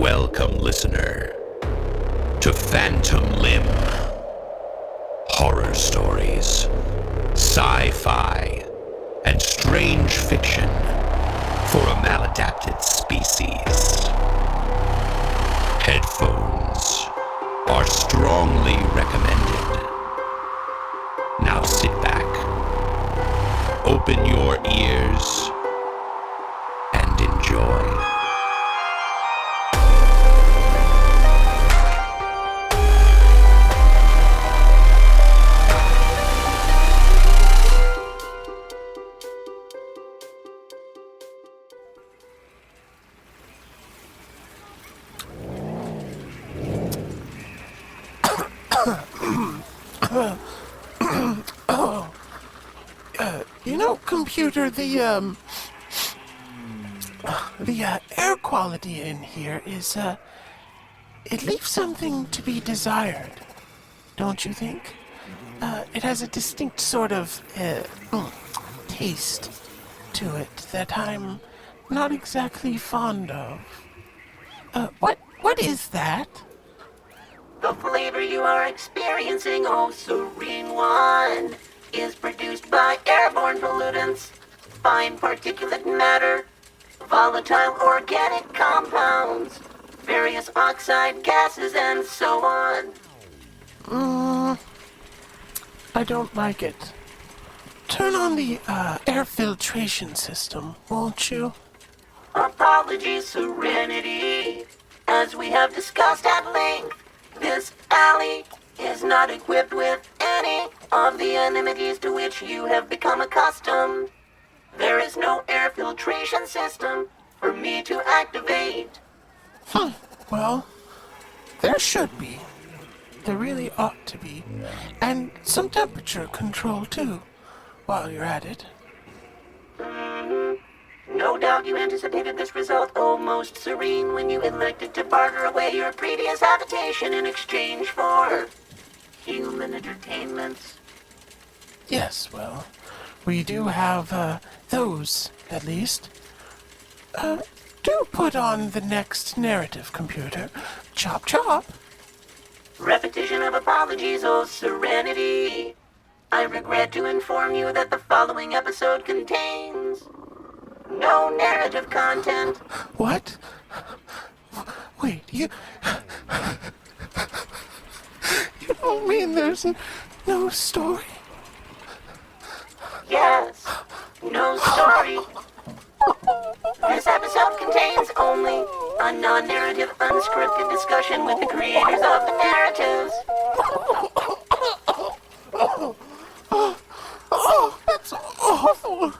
Welcome, listener, to Phantom Limb. Horror stories, sci-fi, and strange fiction for a maladapted species. Headphones are strongly recommended. Now sit back, open your ears, and enjoy. Computer, the air quality in here is, it leaves something to be desired, don't you think? It has a distinct sort of, taste to it that I'm not exactly fond of. What is that? The flavor you are experiencing, oh serene one, is produced by airborne pollutants, fine particulate matter, volatile organic compounds, various oxide gases, and so on. I don't like it. Turn on the air filtration system, won't you? Apologies, Serenity. As we have discussed at length, this alley is not equipped with any of the amenities to which you have become accustomed. There is no air filtration system for me to activate. Well, there should be. There really ought to be. And some temperature control, too, while you're at it. No doubt you anticipated this result, oh most serene, when you elected to barter away your previous habitation in exchange for human entertainments. Yes, well, we do have, those, at least. Do put on the next narrative, computer. Chop chop. Repetition of apologies, oh Serenity. I regret to inform you that the following episode contains no narrative content. What? Wait, you don't mean there's no story? Yes, no story. This episode contains only a non-narrative, unscripted discussion with the creators of the narratives. That's awful.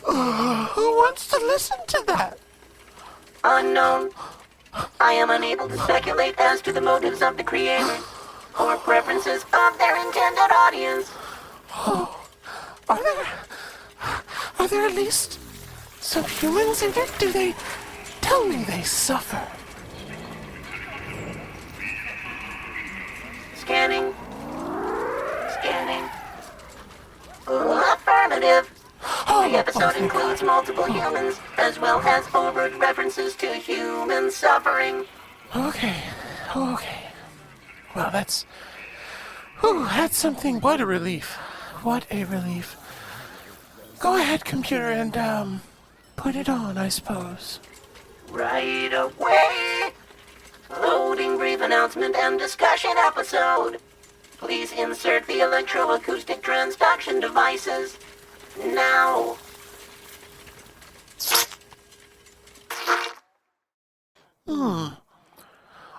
Who wants to listen to that? Unknown. I am unable to speculate as to the motives of the creators or preferences of their intended audience. Are there at least some humans in it? Do they tell me they suffer? Scanning. Affirmative. The episode includes multiple humans, as well as overt references to human suffering. Okay. Well, that's something. What a relief. Go ahead, computer, and, put it on, I suppose. Right away. Loading brief announcement and discussion episode. Please insert the electroacoustic transduction devices now.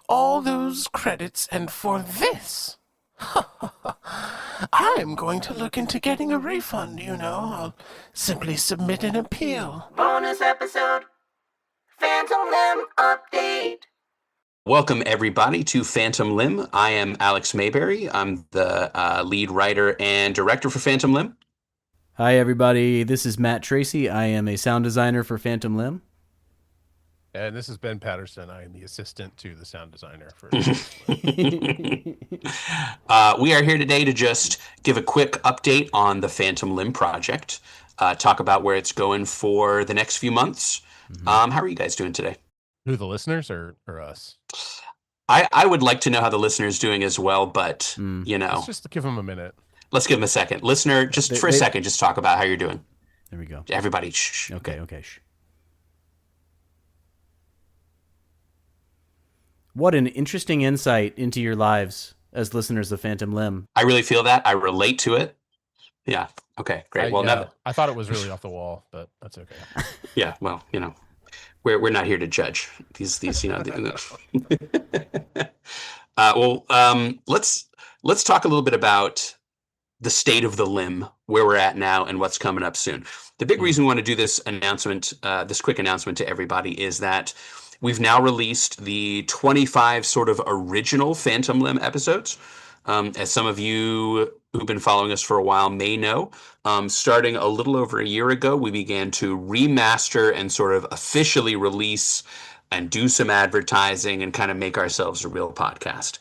All those credits, and for this? I'm going to look into getting a refund, I'll simply submit an appeal. Bonus episode. Phantom Limb update. Welcome, everybody, to Phantom Limb. I am Alex Mayberry. I'm the lead writer and director for Phantom Limb. Hi, everybody. This is Matt Tracy. I am a sound designer for Phantom Limb. And this is Ben Patterson. I am the assistant to the sound designer for. We are here today to just give a quick update on the Phantom Limb project, talk about where it's going for the next few months, How are you guys doing today? Who, the listeners or us? I would like to know how the listener's doing as well, but Let's just give them a minute. let's give them a second. Listener, just for a second, just talk about how you're doing. There we go. Everybody, shh. Okay. Shh. What an interesting insight into your lives as listeners of Phantom Limb. I really feel that. I relate to it. Yeah. Okay, great. I thought it was really off the wall, but that's okay. Yeah, well, we're not here to judge these let's talk a little bit about the state of the limb, where we're at now and what's coming up soon. The big reason we want to do this announcement, this quick announcement to everybody, is that we've now released the 25 sort of original Phantom Limb episodes. As some of you who've been following us for a while may know, starting a little over a year ago, we began to remaster and sort of officially release and do some advertising and kind of make ourselves a real podcast.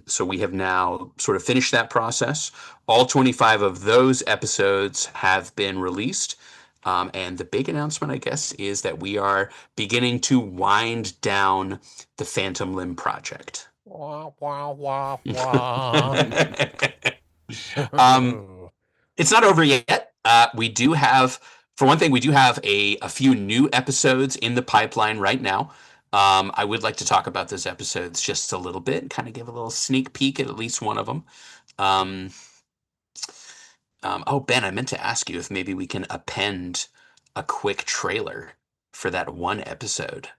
So we have now sort of finished that process. All 25 of those episodes have been released. And the big announcement, I guess, is that we are beginning to wind down the Phantom Limb project. Wah, wah, wah, wah. It's not over yet. We do have, for one thing, we do have a few new episodes in the pipeline right now. I would like to talk about those episodes just a little bit, kind of give a little sneak peek at least one of them. Ben, I meant to ask you if maybe we can append a quick trailer for that one episode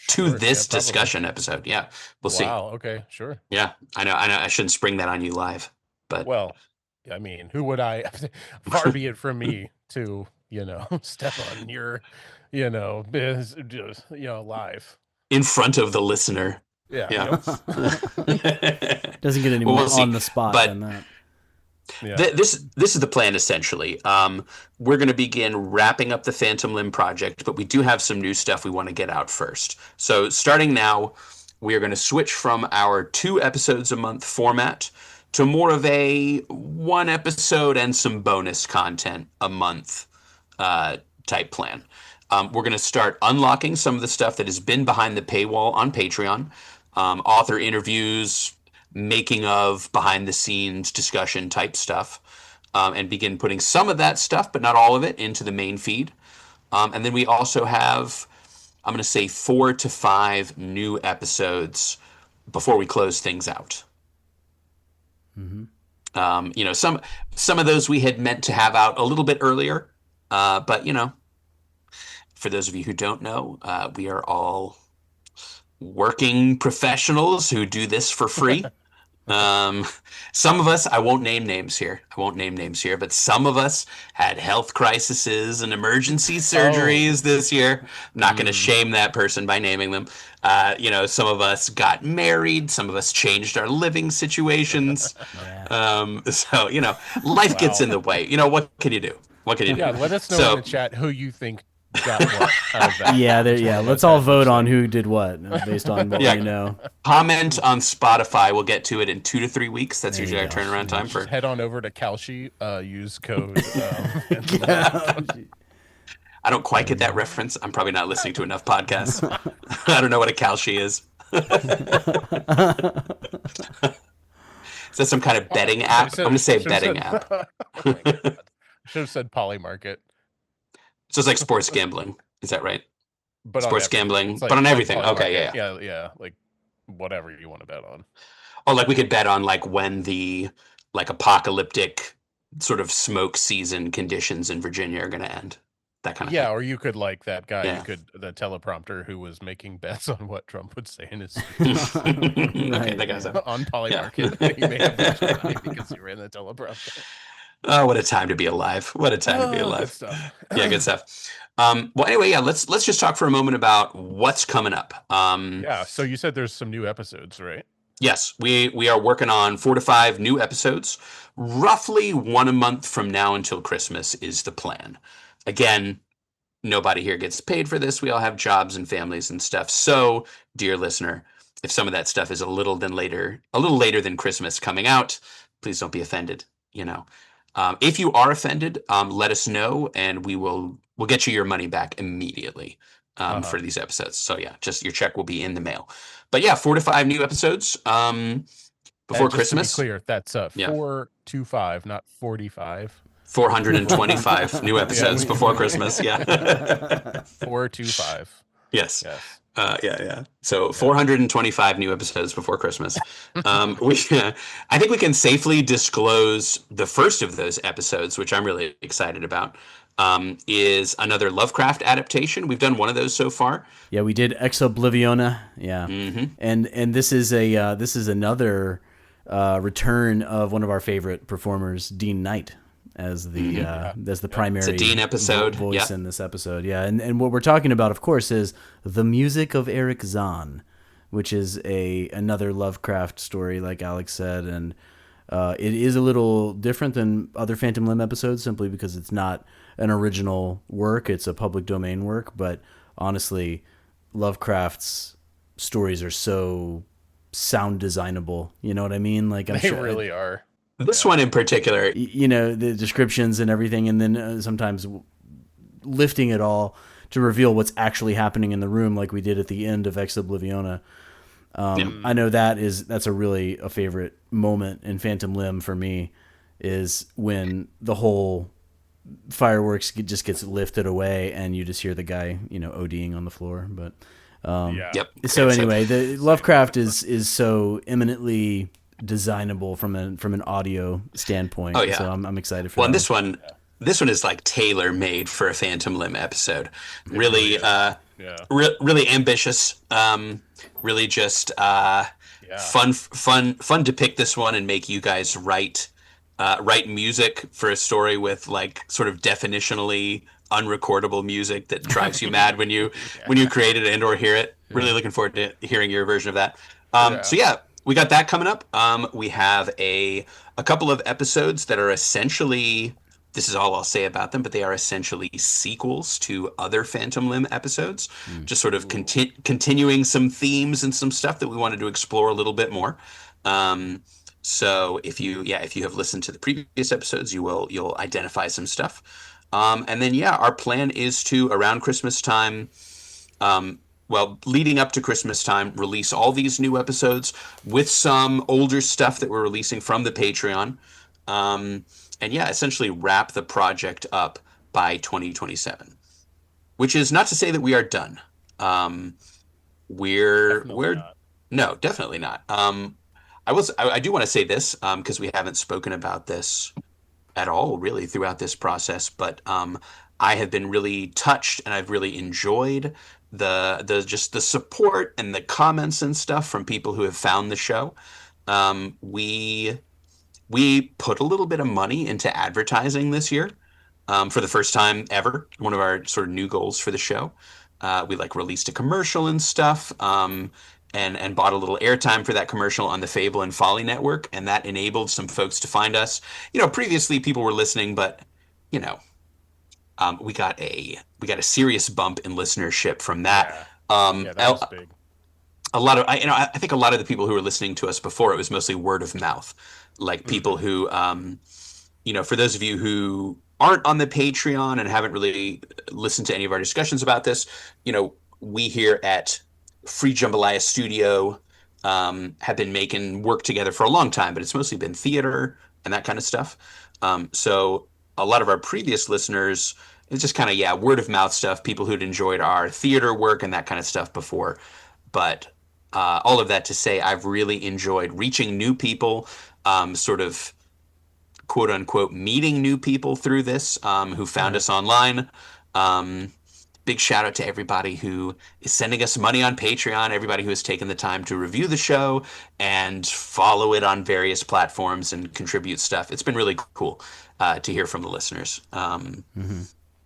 to this discussion episode. Yeah, we'll see. Wow. Okay. Sure. Yeah, I know. I shouldn't spring that on you live, but well, I mean, who would I? Far be it from me to step on your, live in front of the listener. Yeah. Doesn't get any more on the spot than that. Yeah. This is the plan, essentially. We're going to begin wrapping up the Phantom Limb project, but we do have some new stuff we want to get out first. So starting now, we are going to switch from our 2 episodes a month format to more of a 1 episode and some bonus content a month type plan. We're going to start unlocking some of the stuff that has been behind the paywall on Patreon, author interviews, making of, behind the scenes discussion type stuff, and begin putting some of that stuff, but not all of it, into the main feed. And then we also have, I'm going to say 4 to 5 new episodes before we close things out. Mm-hmm. Some of those we had meant to have out a little bit earlier, but for those of you who don't know, we are all working professionals who do this for free. Some of us, I won't name names here, but some of us had health crises and emergency surgeries this year. I'm not going to shame that person by naming them. Some of us got married. Some of us changed our living situations. Life gets in the way. What can you do? Yeah, let us know in the chat who you think got what out of that. Let's all vote on who did what based on what we know. Comment on Spotify. We'll get to it in 2 to 3 weeks. That's usually our turnaround time for. Head on over to Kalshi. Use code. I don't quite get that reference. I'm probably not listening to enough podcasts. I don't know what a Kalshi is. Is that some kind of betting app? I'm going to say betting app. Oh my God. Should have said Polymarket. So it's like sports gambling. Is that right? But sports gambling, but on everything. Okay, yeah, like whatever you want to bet on. Oh, like we could bet on like when the apocalyptic sort of smoke season conditions in Virginia are going to end. That kind of thing. Or you could like that guy. Yeah. You could the teleprompter who was making bets on what Trump would say in his speech. Okay, that guy's on Polymarket. Yeah. He made a bunch of money because he ran the teleprompter. Oh, what a time to be alive! What a time to be alive! Good stuff. Yeah, good stuff. Well, anyway, let's just talk for a moment about what's coming up. So you said there's some new episodes, right? Yes, we are working on 4 to 5 new episodes, roughly 1 a month from now until Christmas is the plan. Again, nobody here gets paid for this. We all have jobs and families and stuff. So, dear listener, if some of that stuff is a little later than Christmas coming out, please don't be offended. If you are offended, let us know, and we'll get you your money back immediately for these episodes. So yeah, just your check will be in the mail. But yeah, 4 to 5 new episodes before And just to be Christmas. clear, that's Yeah, 425, not 45. 425 new episodes Yes. before Christmas. Yeah. 425. Yes. Yes. Yeah. So 425 new episodes before Christmas. I think we can safely disclose the first of those episodes, which I'm really excited about, is another Lovecraft adaptation. We've done one of those so far. Yeah, we did Ex Obliviona. Yeah, and this is another return of one of our favorite performers, Dean Knight, as the primary It's a Dean episode. voice in this episode. Yeah, and what we're talking about, of course, is the music of Eric Zahn, which is another Lovecraft story, like Alex said, and it is a little different than other Phantom Limb episodes, simply because it's not an original work; it's a public domain work. But honestly, Lovecraft's stories are so sound designable. You know what I mean? Like They really are. This one in particular, the descriptions and everything, and then sometimes lifting it all to reveal what's actually happening in the room, like we did at the end of Ex Obliviona. I know that's a favorite moment in Phantom Limb for me, is when the whole fireworks just gets lifted away and you just hear the guy, ODing on the floor. But yep. so anyway, the Lovecraft is so eminently designable from an audio standpoint. Oh, yeah. So I'm excited for Well, and that. this one is like tailor made for a Phantom Limb episode. Really, really ambitious. Really just fun to pick this one and make you guys write music for a story with like sort of definitionally unrecordable music that drives you mad when you create it and or hear it. Really looking forward to hearing your version of that. So yeah, we got that coming up. We have a couple of episodes that are essentially, this is all I'll say about them, but they are essentially sequels to other Phantom Limb episodes, just sort of continuing some themes and some stuff that we wanted to explore a little bit more. So if you have listened to the previous episodes, you'll identify some stuff. And then our plan is to, around Christmas time, leading up to Christmas time, release all these new episodes with some older stuff that we're releasing from the Patreon. And essentially wrap the project up by 2027, which is not to say that we are done. No, definitely not. I do want to say this, because we haven't spoken about this at all really throughout this process, but I have been really touched and I've really enjoyed the just the support and the comments and stuff from people who have found the show. We put a little bit of money into advertising this year, for the first time ever. One of our sort of new goals for the show. We released a commercial and stuff, and bought a little airtime for that commercial on the Fable and Folly network, and that enabled some folks to find us. Previously people were listening, but we got a serious bump in listenership from that. That was big. I think a lot of the people who were listening to us before, it was mostly word of mouth, like people who, for those of you who aren't on the Patreon and haven't really listened to any of our discussions about this, we here at Free Jambalaya Studio have been making work together for a long time, but it's mostly been theater and that kind of stuff. So a lot of our previous listeners, it's just kind of, word of mouth stuff, people who'd enjoyed our theater work and that kind of stuff before. But all of that to say, I've really enjoyed reaching new people, sort of quote unquote meeting new people through this, who found us online. Big shout out to everybody who is sending us money on Patreon, everybody who has taken the time to review the show and follow it on various platforms and contribute stuff. It's been really cool to hear from the listeners.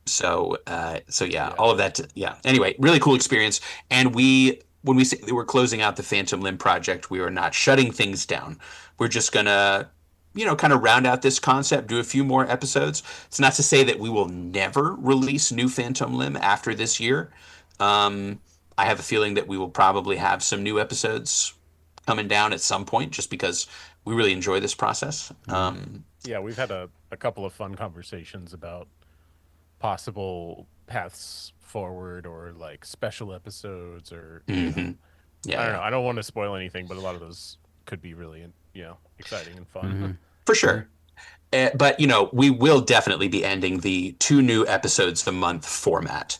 So all of that. Anyway, really cool experience. And when we say that we're closing out the Phantom Limb project, we are not shutting things down. We're just gonna, kind of round out this concept, do a few more episodes. It's not to say that we will never release new Phantom Limb after this year. I have a feeling that we will probably have some new episodes coming down at some point, just because we really enjoy this process. Yeah, we've had a couple of fun conversations about possible paths forward or like special episodes or you know, Yeah, I don't yeah. know. I don't want to spoil anything, but a lot of those could be really exciting and fun. For sure. But we will definitely be ending the 2 new episodes a month format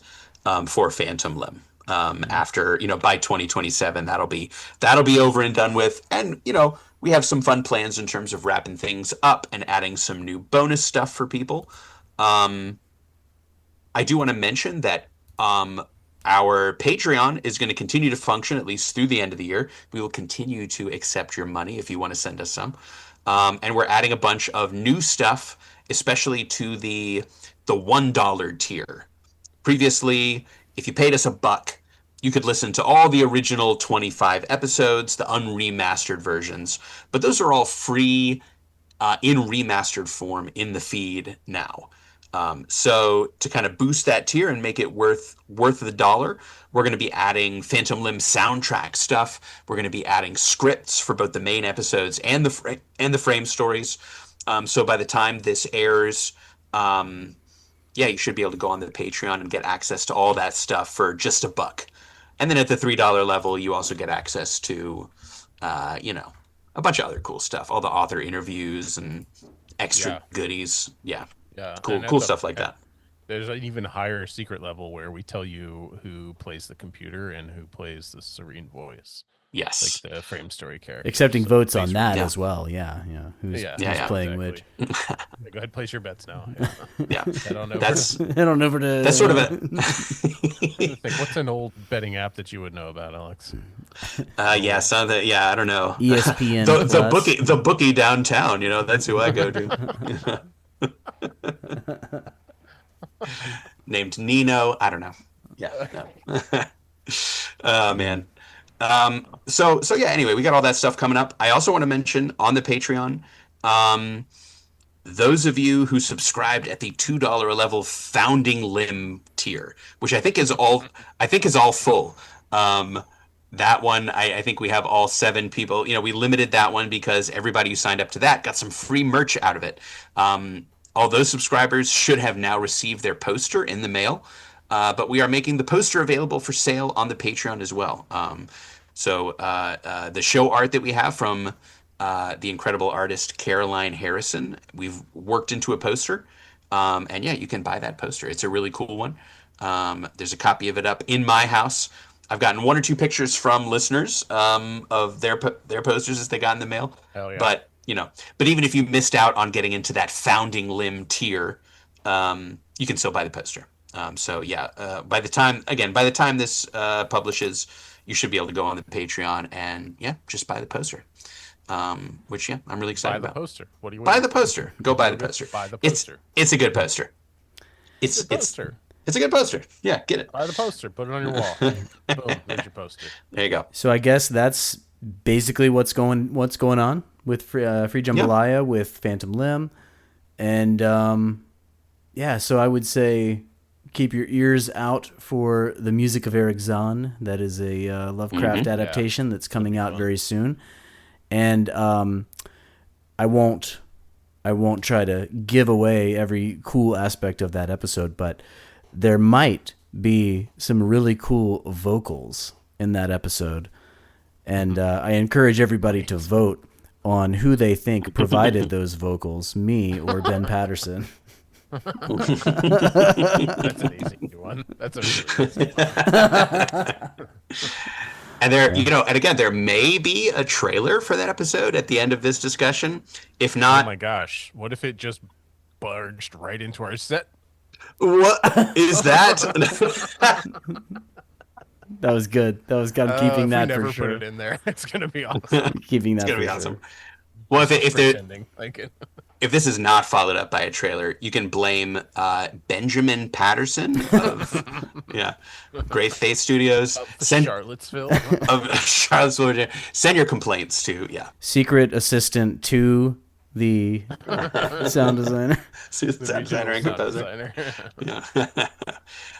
for Phantom Limb. After by 2027, that'll be over and done with. And we have some fun plans in terms of wrapping things up and adding some new bonus stuff for people. Um, I do want to mention that our Patreon is going to continue to function at least through the end of the year. We will continue to accept your money if you want to send us some. And we're adding a bunch of new stuff, especially to the $1 tier. Previously, if you paid us $1, you could listen to all the original 25 episodes, the unremastered versions. But those are all free in remastered form in the feed now. So to kind of boost that tier and make it worth the dollar, we're going to be adding Phantom Limb soundtrack stuff. We're going to be adding scripts for both the main episodes and the frame stories. So by the time this airs, you should be able to go on the Patreon and get access to all that stuff for just $1. And then at the $3 level, you also get access to, a bunch of other cool stuff, all the author interviews and extra goodies. Yeah. Yeah, Cool stuff like that. There's an even higher secret level where we tell you who plays the computer and who plays the serene voice. Yes, like the frame story character. Accepting votes on that as well. Yeah. Who's playing which? Go ahead, place your bets now. Yeah, head on over to. That's sort of a. What's an old betting app that you would know about, Alex? I don't know. ESPN. the bookie downtown. That's who I go to. Named Nino. I don't know. Yeah. No. Oh man. Anyway, we got all that stuff coming up. I also want to mention on the Patreon, those of you who subscribed at the $2 level Founding Limb tier, which I think is all full. That one, I think we have all 7 people. We limited that one because everybody who signed up to that got some free merch out of it. All those subscribers should have now received their poster in the mail. But we are making the poster available for sale on the Patreon as well. So the show art that we have from the incredible artist Caroline Harrison, we've worked into a poster. And you can buy that poster. It's a really cool one. There's a copy of it up in my house. I've gotten 1 or 2 pictures from listeners of their posters as they got in the mail. Hell yeah. But even if you missed out on getting into that Founding Limb tier, you can still buy the poster. By the time this publishes, you should be able to go on the Patreon and just buy the poster. Which I'm really excited about. Buy the poster. What do you buy the poster? Go buy the poster. Buy the poster. It's a good poster. It's a good poster. Yeah, get it. Buy the poster. Put it on your wall. Boom, there's your poster. There you go. So I guess that's basically what's going on with Free Jambalaya with Phantom Limb, and so I would say keep your ears out for the music of Eric Zahn. That is a Lovecraft adaptation that's coming out very soon, and I won't try to give away every cool aspect of that episode, but there might be some really cool vocals in that episode. And I encourage everybody to vote on who they think provided those vocals, me or Ben Patterson. That's an easy one. That's a really easy one. And and again, there may be a trailer for that episode at the end of this discussion. If not, oh my gosh, what if it just barged right into our set? What is that? That was good. That was good. I'm keeping that for sure. If we never put it in there, it's gonna be awesome. Keeping that. It's gonna be for awesome. sure. Well, if this is not followed up by a trailer, you can blame Benjamin Patterson of Gray Face Studios, Charlottesville. Of Charlottesville, Virginia. Send your complaints to Secret assistant to the sound designer. Sound The designer and regional composer. sound designer. Yeah.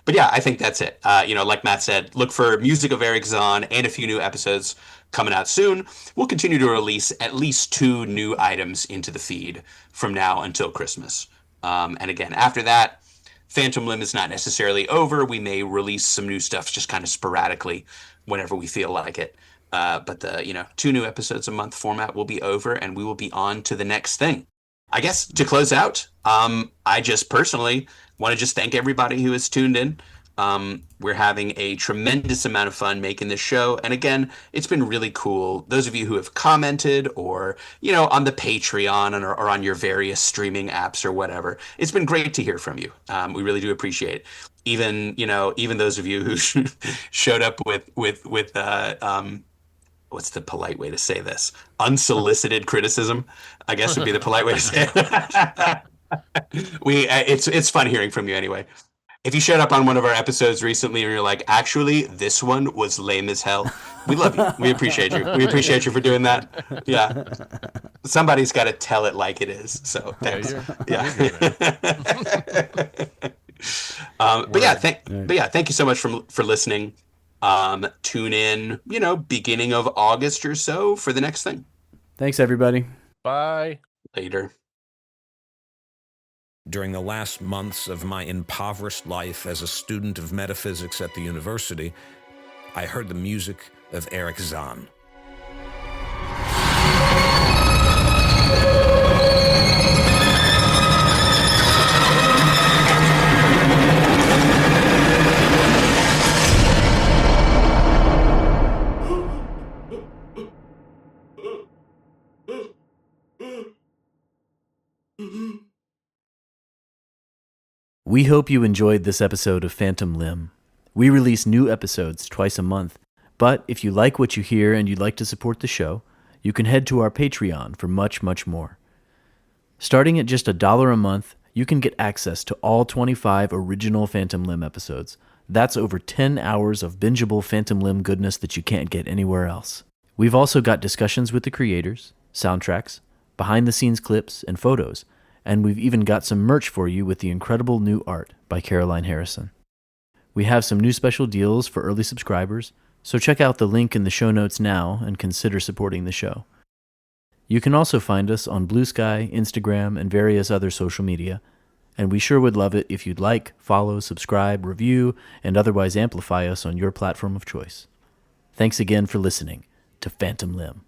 But yeah, I think that's it. Like Matt said, look for Music of Eric Zahn and a few new episodes coming out soon. We'll continue to release at least 2 new items into the feed from now until Christmas. And again, after that, Phantom Limb is not necessarily over. We may release some new stuff just kind of sporadically whenever we feel like it. But the 2 new episodes a month format will be over, and we will be on to the next thing. I guess to close out, I just personally want to just thank everybody who has tuned in. We're having a tremendous amount of fun making this show. And again, it's been really cool. Those of you who have commented or, on the Patreon or on your various streaming apps or whatever, it's been great to hear from you. We really do appreciate it. Even those of you who showed up with what's the polite way to say this? Unsolicited criticism, I guess would be the polite way to say it. It's fun hearing from you anyway. If you showed up on one of our episodes recently and you're like, actually, this one was lame as hell, we love you. We appreciate you. We appreciate you for doing that. Yeah. Somebody's got to tell it like it is. So thanks. Thank you so much for listening. Tune in, beginning of August or so for the next thing. Thanks, everybody. Bye. Later. During the last months of my impoverished life as a student of metaphysics at the university, I heard the music of Eric Zahn. We hope you enjoyed this episode of Phantom Limb. We release new episodes twice a month, but if you like what you hear and you'd like to support the show, you can head to our Patreon for much, much more. Starting at just $1 a month, you can get access to all 25 original Phantom Limb episodes. That's over 10 hours of bingeable Phantom Limb goodness that you can't get anywhere else. We've also got discussions with the creators, soundtracks, behind-the-scenes clips, and photos, and we've even got some merch for you with the incredible new art by Caroline Harrison. We have some new special deals for early subscribers, so check out the link in the show notes now and consider supporting the show. You can also find us on Blue Sky, Instagram, and various other social media, and we sure would love it if you'd like, follow, subscribe, review, and otherwise amplify us on your platform of choice. Thanks again for listening to Phantom Limb.